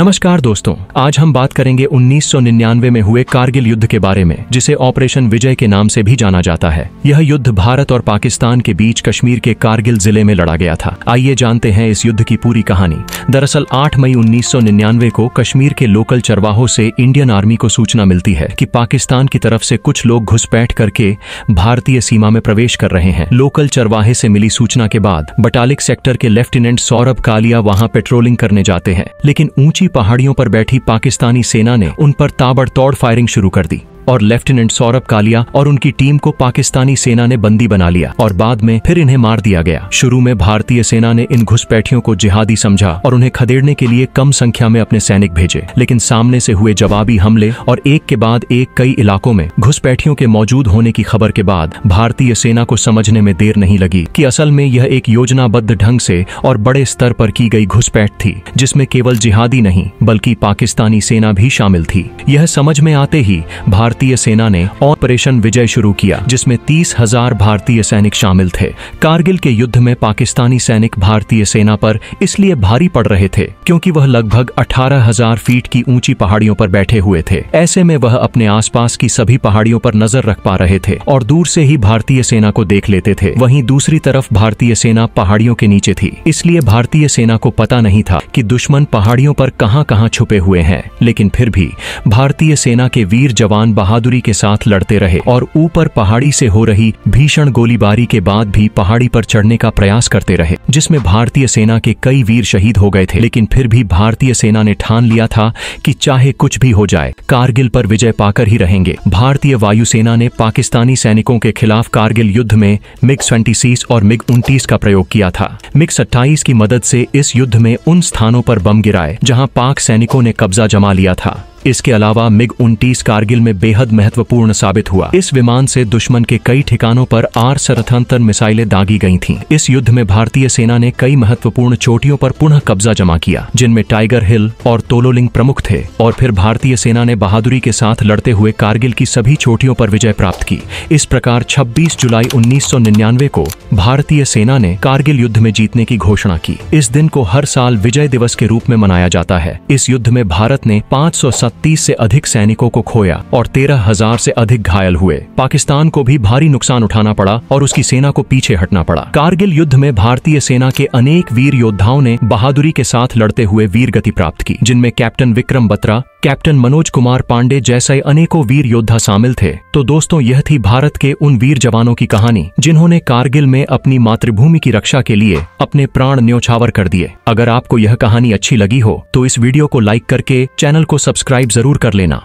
नमस्कार दोस्तों, आज हम बात करेंगे 1999 में हुए कारगिल युद्ध के बारे में, जिसे ऑपरेशन विजय के नाम से भी जाना जाता है। यह युद्ध भारत और पाकिस्तान के बीच कश्मीर के कारगिल जिले में लड़ा गया था। आइए जानते हैं इस युद्ध की पूरी कहानी। दरअसल 8 मई 1999 को कश्मीर के लोकल चरवाहों से इंडियन आर्मी को सूचना मिलती है कि पाकिस्तान की तरफ से कुछ लोग घुसपैठ करके भारतीय सीमा में प्रवेश कर रहे हैं। लोकल चरवाहे से मिली सूचना के बाद बटालिक सेक्टर के लेफ्टिनेंट सौरभ कालिया वहां पेट्रोलिंग करने जाते हैं, लेकिन ऊंची पहाड़ियों पर बैठी पाकिस्तानी सेना ने उन पर ताबड़तोड़ फायरिंग शुरू कर दी और लेफ्टिनेंट सौरभ कालिया और उनकी टीम को पाकिस्तानी सेना ने बंदी बना लिया और बाद में फिर इन्हें मार दिया गया। शुरू में भारतीय सेना ने इन घुसपैठियों को जिहादी समझा और उन्हें खदेड़ने के लिए कम संख्या में अपने सैनिक भेजे, लेकिन सामने से हुए जवाबी हमले और एक के बाद एक कई इलाकों में घुसपैठियों के मौजूद होने की खबर के बाद भारतीय सेना को समझने में देर नहीं लगी कि असल में यह एक योजनाबद्ध ढंग से और बड़े स्तर पर की गई घुसपैठ थी, जिसमें केवल जिहादी नहीं बल्कि पाकिस्तानी सेना भी शामिल थी। यह समझ में आते ही भारतीय सेना ने ऑपरेशन विजय शुरू किया, जिसमें 30,000 भारतीय सैनिक शामिल थे। कारगिल के युद्ध में पाकिस्तानी सैनिक भारतीय सेना पर इसलिए भारी पड़ रहे थे क्योंकि वह लगभग 18,000 फीट की ऊंची पहाड़ियों पर बैठे हुए थे। ऐसे में वह अपने आसपास की सभी पहाड़ियों पर नजर रख पा रहे थे और दूर से ही भारतीय सेना को देख लेते थे। वहीं दूसरी तरफ भारतीय सेना पहाड़ियों के नीचे थी, इसलिए भारतीय सेना को पता नहीं था कि दुश्मन पहाड़ियों पर कहां-कहां छुपे हुए हैं। लेकिन फिर भी भारतीय सेना के वीर जवान बहादुरी के साथ लड़ते रहे और ऊपर पहाड़ी से हो रही भीषण गोलीबारी के बाद भी पहाड़ी पर चढ़ने का प्रयास करते रहे, जिसमें भारतीय सेना के कई वीर शहीद हो गए थे। लेकिन फिर भी भारतीय सेना ने ठान लिया था कि चाहे कुछ भी हो जाए, कारगिल पर विजय पाकर ही रहेंगे। भारतीय वायुसेना ने पाकिस्तानी सैनिकों के खिलाफ कारगिल युद्ध में MiG-26 और MiG-29 का प्रयोग किया था। MiG-27 की मदद से इस युद्ध में उन स्थानों पर बम गिराए जहां पाक सैनिकों ने कब्जा जमा लिया था। इसके अलावा MiG-29 कारगिल में बेहद महत्वपूर्ण साबित हुआ। इस विमान से दुश्मन के कई ठिकानों पर R-77 मिसाइलें दागी गई थीं। इस युद्ध में भारतीय सेना ने कई महत्वपूर्ण चोटियों पर पुनः कब्जा जमा किया, जिनमें टाइगर हिल और तोलोलिंग प्रमुख थे, और फिर भारतीय सेना ने बहादुरी के साथ लड़ते हुए कारगिल की सभी चोटियों पर विजय प्राप्त की। इस प्रकार 26 जुलाई 1999 को भारतीय सेना ने कारगिल युद्ध में जीतने की घोषणा की। इस दिन को हर साल विजय दिवस के रूप में मनाया जाता है। इस युद्ध में भारत ने 530 से अधिक सैनिकों को खोया और 13,000 से अधिक घायल हुए। पाकिस्तान को भी भारी नुकसान उठाना पड़ा और उसकी सेना को पीछे हटना पड़ा। कारगिल युद्ध में भारतीय सेना के अनेक वीर योद्धाओं ने बहादुरी के साथ लड़ते हुए वीर गति प्राप्त की, जिनमें कैप्टन विक्रम बत्रा, कैप्टन मनोज कुमार पांडे जैसे अनेकों वीर योद्धा शामिल थे। तो दोस्तों, यह थी भारत के उन वीर जवानों की कहानी जिन्होंने कारगिल में अपनी मातृभूमि की रक्षा के लिए अपने प्राण न्योछावर कर दिए। अगर आपको यह कहानी अच्छी लगी हो तो इस वीडियो को लाइक करके चैनल को सब्सक्राइब जरूर कर लेना।